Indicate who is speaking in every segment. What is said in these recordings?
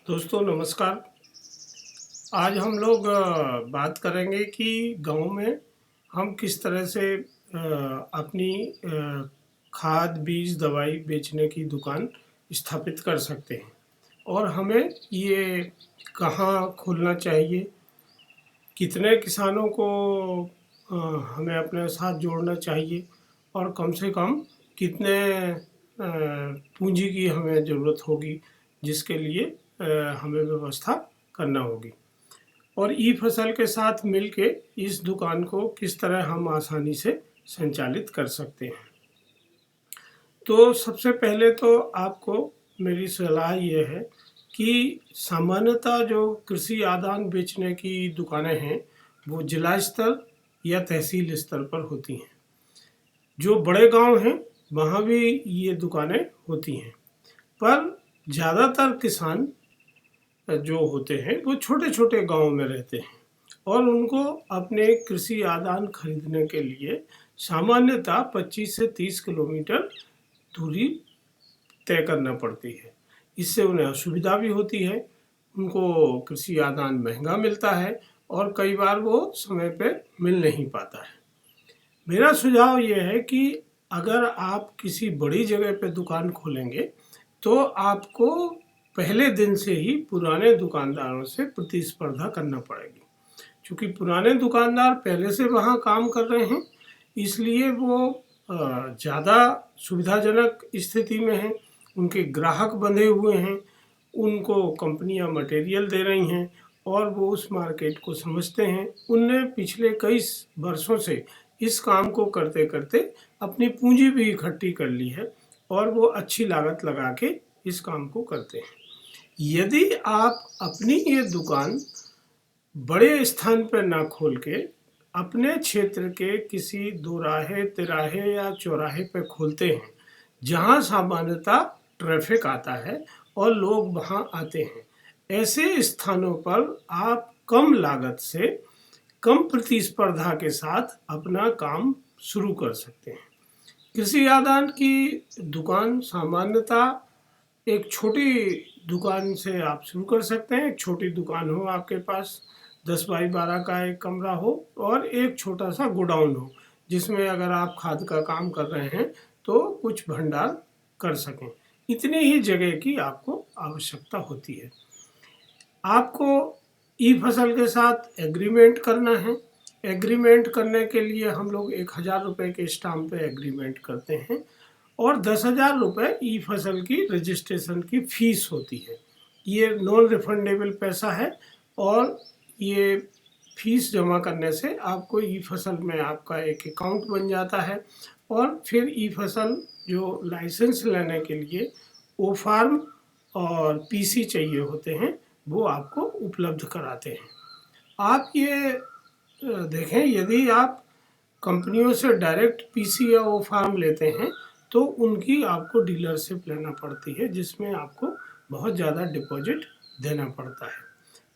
Speaker 1: दोस्तों नमस्कार। आज हम लोग बात करेंगे कि गांव में हम किस तरह से अपनी खाद बीज दवाई बेचने की दुकान स्थापित कर सकते हैं और हमें ये कहाँ खोलना चाहिए, कितने किसानों को हमें अपने साथ जोड़ना चाहिए और कम से कम कितने पूंजी की हमें ज़रूरत होगी, जिसके लिए हमें व्यवस्था करना होगी। और ई फसल के साथ मिलके इस दुकान को किस तरह हम आसानी से संचालित कर सकते हैं। तो सबसे पहले तो आपको मेरी सलाह ये है कि सामान्यतः जो कृषि आदान बेचने की दुकानें हैं वो जिला स्तर या तहसील स्तर पर होती हैं। जो बड़े गांव हैं वहाँ भी ये दुकानें होती हैं, पर ज़्यादातर किसान जो होते हैं वो छोटे छोटे गांव में रहते हैं और उनको अपने कृषि आदान खरीदने के लिए सामान्यतः 25 से 30 किलोमीटर दूरी तय करना पड़ती है। इससे उन्हें असुविधा भी होती है, उनको कृषि आदान महंगा मिलता है और कई बार वो समय पे मिल नहीं पाता है। मेरा सुझाव ये है कि अगर आप किसी बड़ी जगह पे दुकान खोलेंगे तो आपको पहले दिन से ही पुराने दुकानदारों से प्रतिस्पर्धा करना पड़ेगी, क्योंकि पुराने दुकानदार पहले से वहाँ काम कर रहे हैं, इसलिए वो ज़्यादा सुविधाजनक स्थिति में हैं, उनके ग्राहक बंधे हुए हैं, उनको कंपनियां मटेरियल दे रही हैं और वो उस मार्केट को समझते हैं। उनने पिछले कई वर्षों से इस काम को करते करते अपनी पूंजी भी इकट्ठी कर ली है और वो अच्छी लागत लगा के इस काम को करते हैं। यदि आप अपनी ये दुकान बड़े स्थान पर ना खोल के अपने क्षेत्र के किसी दोराहे तिराहे या चौराहे पे खोलते हैं जहाँ सामान्यतः ट्रैफिक आता है और लोग वहाँ आते हैं, ऐसे स्थानों पर आप कम लागत से कम प्रतिस्पर्धा के साथ अपना काम शुरू कर सकते हैं। कृषि आदान की दुकान सामान्यतः एक छोटी दुकान से आप शुरू कर सकते हैं। एक छोटी दुकान हो, आपके पास 10 बाई 12 का एक कमरा हो और एक छोटा सा गोडाउन हो, जिसमें अगर आप खाद का काम कर रहे हैं तो कुछ भंडार कर सकें। इतनी ही जगह की आपको आवश्यकता होती है। आपको ई फसल के साथ एग्रीमेंट करना है। एग्रीमेंट करने के लिए हम लोग 1000 रुपये के स्टाम्प पे एग्रीमेंट करते हैं और 10,000 रुपये ई फसल की रजिस्ट्रेशन की फीस होती है। ये नॉन रिफंडेबल पैसा है और ये फीस जमा करने से आपको ई फसल में आपका एक अकाउंट बन जाता है और फिर ई फसल जो लाइसेंस लेने के लिए ओ फार्म और पीसी चाहिए होते हैं वो आपको उपलब्ध कराते हैं। आप ये देखें, यदि आप कंपनियों से डायरेक्ट पीसी या ओ फार्म लेते हैं तो उनकी आपको डीलरशिप लेना पड़ती है, जिसमें आपको बहुत ज़्यादा डिपॉजिट देना पड़ता है।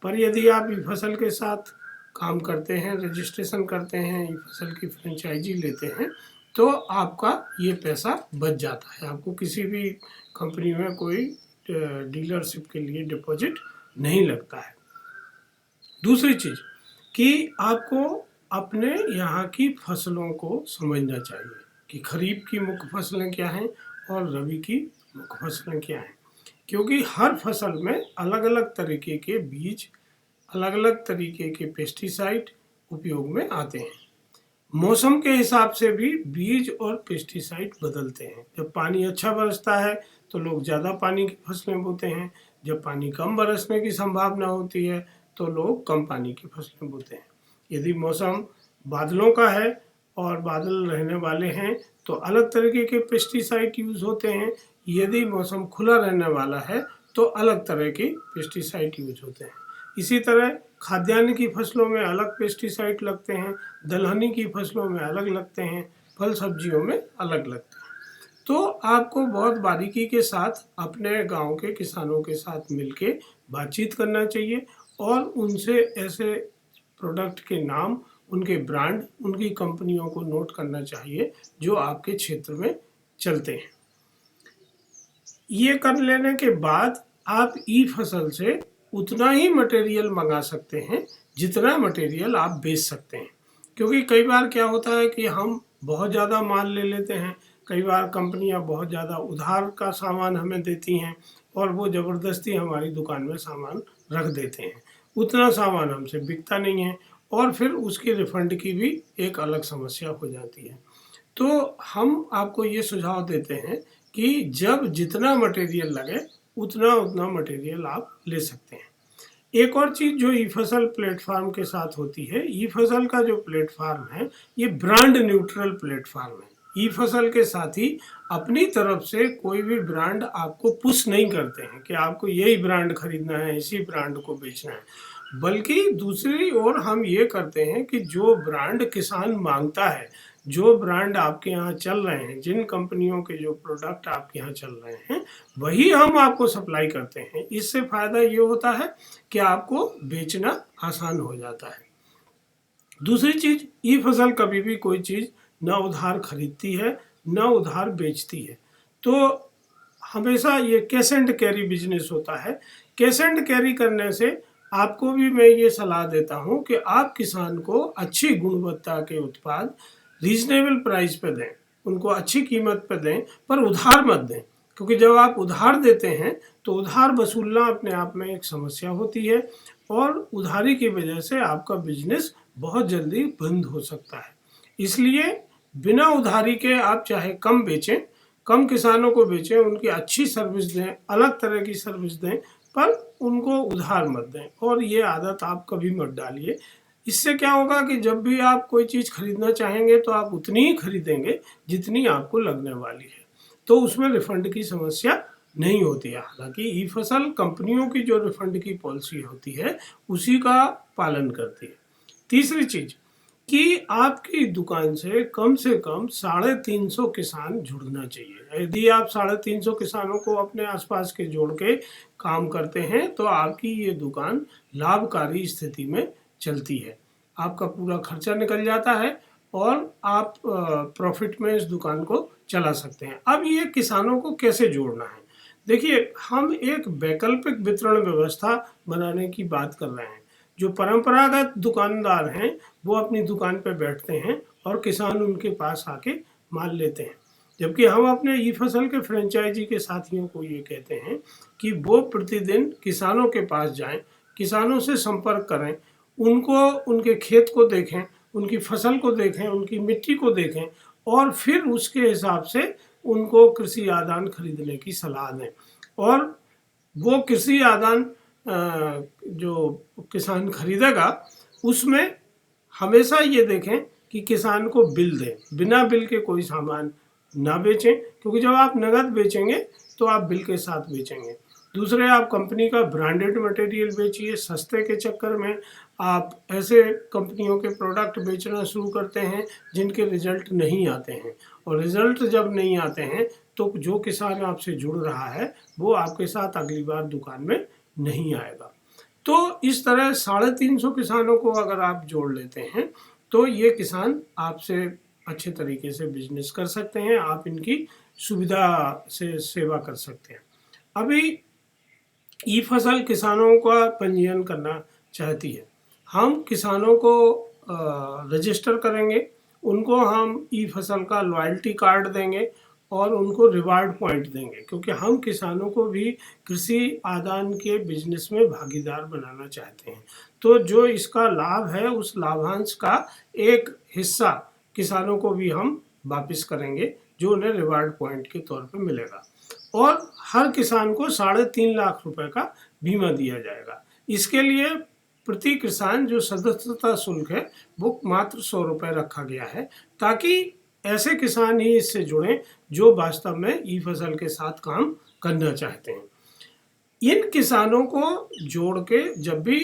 Speaker 1: पर यदि आप ई फसल के साथ काम करते हैं, रजिस्ट्रेशन करते हैं, ई फसल की फ्रेंचाइजी लेते हैं, तो आपका ये पैसा बच जाता है। आपको किसी भी कंपनी में कोई डीलरशिप के लिए डिपॉजिट नहीं लगता है। दूसरी चीज़ कि आपको अपने यहाँ की फसलों को समझना चाहिए कि खरीफ की मुख्य फसलें क्या हैं और रबी की मुख्य फसलें क्या हैं, क्योंकि हर फसल में अलग अलग तरीके के बीज, अलग अलग तरीके के पेस्टिसाइड उपयोग में आते हैं। मौसम के हिसाब से भी बीज और पेस्टिसाइड बदलते हैं। जब पानी अच्छा बरसता है तो लोग ज़्यादा पानी की फसलें बोते हैं, जब पानी कम बरसने की संभावना होती है तो लोग कम पानी की फसलें बोते हैं। यदि मौसम बादलों का है और बादल रहने वाले हैं तो अलग तरीके के पेस्टिसाइड यूज़ होते हैं। यदि मौसम खुला रहने वाला है तो अलग तरह के पेस्टिसाइड यूज होते हैं। इसी तरह खाद्यान्न की फसलों में अलग पेस्टिसाइड लगते हैं, दलहनी की फसलों में अलग लगते हैं, फल सब्जियों में अलग लगते हैं। तो आपको बहुत बारीकी के साथ अपने गांव के किसानों के साथ मिलके बातचीत करना चाहिए और उनसे ऐसे प्रोडक्ट के नाम, उनके ब्रांड, उनकी कंपनियों को नोट करना चाहिए जो आपके क्षेत्र में चलते हैं। ये कर लेने के बाद आप ई फसल से उतना ही मटेरियल मंगा सकते हैं जितना मटेरियल आप बेच सकते हैं। क्योंकि कई बार क्या होता है कि हम बहुत ज़्यादा माल ले लेते हैं, कई बार कंपनियां बहुत ज़्यादा उधार का सामान हमें देती हैं और वो ज़बरदस्ती हमारी दुकान में सामान रख देते हैं, उतना सामान हमसे बिकता नहीं है और फिर उसकी रिफंड की भी एक अलग समस्या हो जाती है। तो हम आपको ये सुझाव देते हैं कि जब जितना मटेरियल लगे उतना उतना मटेरियल आप ले सकते हैं। एक और चीज़ जो ई फसल प्लेटफॉर्म के साथ होती है, ई फसल का जो प्लेटफॉर्म है ये ब्रांड न्यूट्रल प्लेटफॉर्म है। ई फसल के साथ ही अपनी तरफ से कोई भी ब्रांड आपको पुश नहीं करते हैं कि आपको यही ब्रांड खरीदना है, इसी ब्रांड को बेचना है, बल्कि दूसरी ओर हम ये करते हैं कि जो ब्रांड किसान मांगता है, जो ब्रांड आपके यहाँ चल रहे हैं, जिन कंपनियों के जो प्रोडक्ट आपके यहाँ चल रहे हैं, वही हम आपको सप्लाई करते हैं। इससे फ़ायदा ये होता है कि आपको बेचना आसान हो जाता है। दूसरी चीज़, ई फसल कभी भी कोई चीज़ न उधार खरीदती है न उधार बेचती है। तो हमेशा ये कैश एंड कैरी बिजनेस होता है। कैश एंड कैरी करने से आपको भी मैं ये सलाह देता हूँ कि आप किसान को अच्छी गुणवत्ता के उत्पाद रीजनेबल प्राइस पे दें, उनको अच्छी कीमत पे दें, पर उधार मत दें। क्योंकि जब आप उधार देते हैं तो उधार वसूलना अपने आप में एक समस्या होती है और उधारी की वजह से आपका बिजनेस बहुत जल्दी बंद हो सकता है। इसलिए बिना उधारी के आप चाहे कम बेचें, कम किसानों को बेचें, उनकी अच्छी सर्विस दें, अलग तरह की सर्विस दें, पर उनको उधार मत दें। और ये आदत आप कभी मत डालिए। इससे क्या होगा कि जब भी आप कोई चीज़ खरीदना चाहेंगे तो आप उतनी ही खरीदेंगे जितनी आपको लगने वाली है, तो उसमें रिफंड की समस्या नहीं होती है। हालांकि ई फसल कंपनियों की जो रिफंड की पॉलिसी होती है उसी का पालन करती है। तीसरी चीज़ कि आपकी दुकान से कम 350 किसान जुड़ना चाहिए। यदि आप 350 किसानों को अपने आसपास के जोड़ के काम करते हैं तो आपकी ये दुकान लाभकारी स्थिति में चलती है, आपका पूरा खर्चा निकल जाता है और आप प्रॉफिट में इस दुकान को चला सकते हैं। अब ये किसानों को कैसे जोड़ना है, देखिए हम एक वैकल्पिक वितरण व्यवस्था बनाने की बात कर रहे हैं। जो परंपरागत दुकानदार हैं वो अपनी दुकान पर बैठते हैं और किसान उनके पास आके माल लेते हैं, जबकि हम अपने ई फसल के फ्रेंचाइजी के साथियों को ये कहते हैं कि वो प्रतिदिन किसानों के पास जाएं, किसानों से संपर्क करें, उनको उनके खेत को देखें, उनकी फसल को देखें, उनकी मिट्टी को देखें और फिर उसके हिसाब से उनको कृषि आदान खरीदने की सलाह दें। और वो कृषि आदान जो किसान खरीदेगा उसमें हमेशा ये देखें कि किसान को बिल दें, बिना बिल के कोई सामान ना बेचें, क्योंकि जब आप नगद बेचेंगे तो आप बिल के साथ बेचेंगे। दूसरे, आप कंपनी का ब्रांडेड मटेरियल बेचिए। सस्ते के चक्कर में आप ऐसे कंपनियों के प्रोडक्ट बेचना शुरू करते हैं जिनके रिजल्ट नहीं आते हैं, और रिजल्ट जब नहीं आते हैं तो जो किसान आपसे जुड़ रहा है वो आपके साथ अगली बार दुकान में नहीं आएगा। तो इस तरह 350 किसानों को अगर आप जोड़ लेते हैं तो ये किसान आपसे अच्छे तरीके से बिजनेस कर सकते हैं, आप इनकी सुविधा से सेवा कर सकते हैं। अभी ई फसल किसानों का पंजीयन करना चाहती है। हम किसानों को रजिस्टर करेंगे, उनको हम ई फसल का लॉयल्टी कार्ड देंगे और उनको रिवार्ड पॉइंट देंगे, क्योंकि हम किसानों को भी कृषि आदान के बिजनेस में भागीदार बनाना चाहते हैं। तो जो इसका लाभ है उस लाभांश का एक हिस्सा किसानों को भी हम वापस करेंगे, जो उन्हें रिवार्ड पॉइंट के तौर पर मिलेगा। और हर किसान को 3.5 लाख रुपए का बीमा दिया जाएगा। इसके लिए प्रति किसान जो सदस्यता शुल्क है वो मात्र 100 रुपये रखा गया है, ताकि ऐसे किसान ही इससे जुड़ें जो वास्तव में ई फसल के साथ काम करना चाहते हैं। इन किसानों को जोड़ के जब भी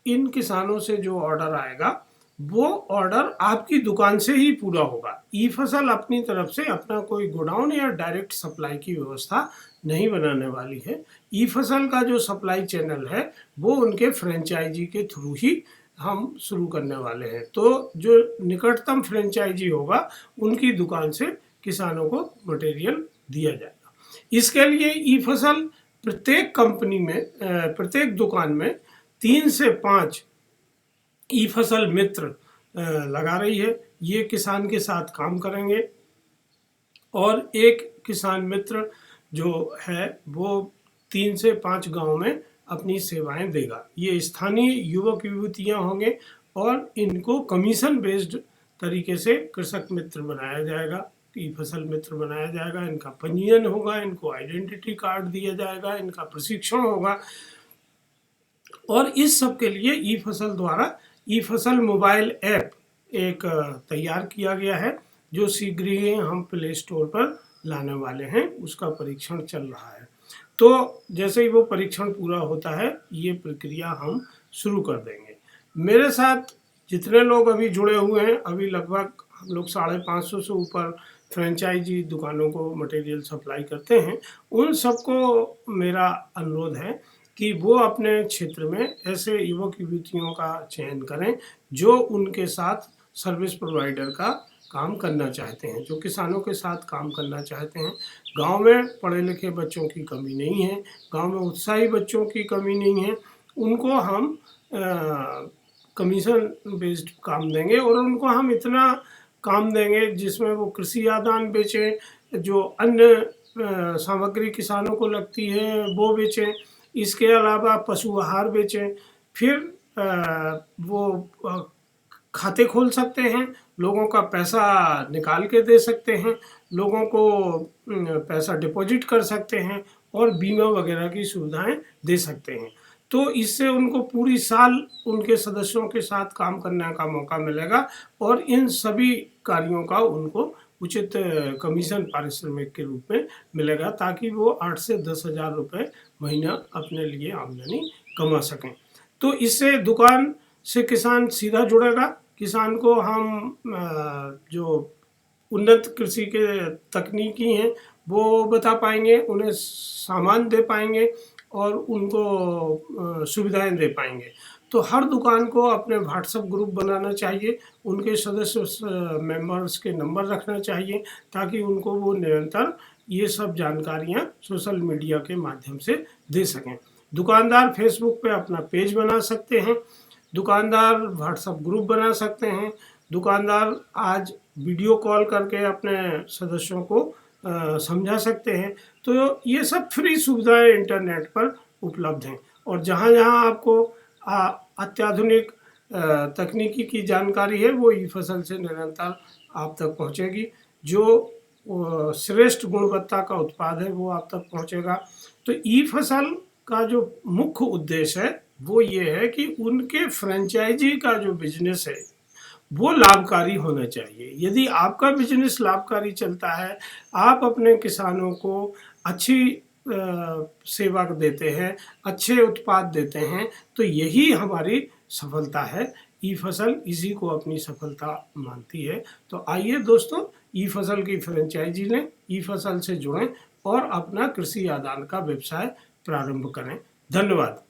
Speaker 1: इन किसानों से जो ऑर्डर आएगा वो ऑर्डर आपकी दुकान से ही पूरा होगा। ई फसल अपनी तरफ से अपना कोई गोडाउन या डायरेक्ट सप्लाई की व्यवस्था नहीं बनाने वाली है। ई फसल का जो सप्लाई चैनल है वो उनके फ्रेंचाइजी के थ्रू ही हम शुरू करने वाले हैं। तो जो निकटतम फ्रेंचाइजी होगा उनकी दुकान से किसानों को मटेरियल दिया जाएगा। इसके लिए ई फसल प्रत्येक कंपनी में प्रत्येक दुकान में 3 से 5 ई फसल मित्र लगा रही है। ये किसान के साथ काम करेंगे और एक किसान मित्र जो है वो 3 से 5 गांव में अपनी सेवाएं देगा। ये स्थानीय युवक युवतियां होंगे और इनको कमीशन बेस्ड तरीके से कृषक मित्र बनाया जाएगा, ई फसल मित्र बनाया जाएगा। इनका पंजीयन होगा, इनको आइडेंटिटी कार्ड दिया जाएगा, इनका प्रशिक्षण होगा और इस सब के लिए ई फसल द्वारा ई फसल मोबाइल ऐप एक तैयार किया गया है जो शीघ्र ही हम प्ले स्टोर पर लाने वाले हैं। उसका परीक्षण चल रहा है। तो जैसे ही वो परीक्षण पूरा होता है ये प्रक्रिया हम शुरू कर देंगे। मेरे साथ जितने लोग अभी जुड़े हुए हैं, अभी लगभग हम लोग 550 से ऊपर फ्रेंचाइजी दुकानों को मटेरियल सप्लाई करते हैं। उन सबको मेरा अनुरोध है कि वो अपने क्षेत्र में ऐसे युवक युवतियों का चयन करें जो उनके साथ सर्विस प्रोवाइडर का काम करना चाहते हैं, जो किसानों के साथ काम करना चाहते हैं। गांव में पढ़े लिखे बच्चों की कमी नहीं है, गांव में उत्साही बच्चों की कमी नहीं है। उनको हम कमीशन बेस्ड काम देंगे और उनको हम इतना काम देंगे जिसमें वो कृषि आदान बेचें, जो अन्य सामग्री किसानों को लगती है वो बेचें, इसके अलावा पशु आहार बेचें। फिर वो खाते खोल सकते हैं, लोगों का पैसा निकाल के दे सकते हैं, लोगों को पैसा डिपॉजिट कर सकते हैं और बीमा वगैरह की सुविधाएं दे सकते हैं। तो इससे उनको पूरी साल उनके सदस्यों के साथ काम करने का मौका मिलेगा और इन सभी कार्यों का उनको उचित कमीशन पारिश्रमिक के रूप में मिलेगा ताकि वो 8 से 10 हज़ार रुपये महीना अपने लिए आमदनी कमा सकें। तो इससे दुकान से किसान सीधा जुड़ेगा। किसान को हम जो उन्नत कृषि के तकनीकी हैं वो बता पाएंगे, उन्हें सामान दे पाएंगे और उनको सुविधाएं दे पाएंगे। तो हर दुकान को अपने व्हाट्सएप ग्रुप बनाना चाहिए, उनके सदस्य मेंबर्स के नंबर रखना चाहिए ताकि उनको वो निरंतर ये सब जानकारियां सोशल मीडिया के माध्यम से दे सकें। दुकानदार फेसबुक पे अपना पेज बना सकते हैं, दुकानदार व्हाट्सएप ग्रुप बना सकते हैं, दुकानदार आज वीडियो कॉल करके अपने सदस्यों को समझा सकते हैं। तो ये सब फ्री सुविधाएं इंटरनेट पर उपलब्ध हैं और जहाँ जहाँ आपको अत्याधुनिक तकनीकी की जानकारी है वो ई फसल से निरंतर आप तक पहुँचेगी। जो श्रेष्ठ गुणवत्ता का उत्पाद है वो आप तक पहुँचेगा। तो ई फसल का जो मुख्य उद्देश्य है वो ये है कि उनके फ्रेंचाइजी का जो बिजनेस है वो लाभकारी होना चाहिए। यदि आपका बिजनेस लाभकारी चलता है, आप अपने किसानों को अच्छी सेवा देते हैं, अच्छे उत्पाद देते हैं, तो यही हमारी सफलता है। ई फसल इसी को अपनी सफलता मानती है। तो आइए दोस्तों, ई फसल की फ्रेंचाइजी लें, ई फसल से जुड़ें और अपना कृषि आदान का व्यवसाय प्रारंभ करें। धन्यवाद।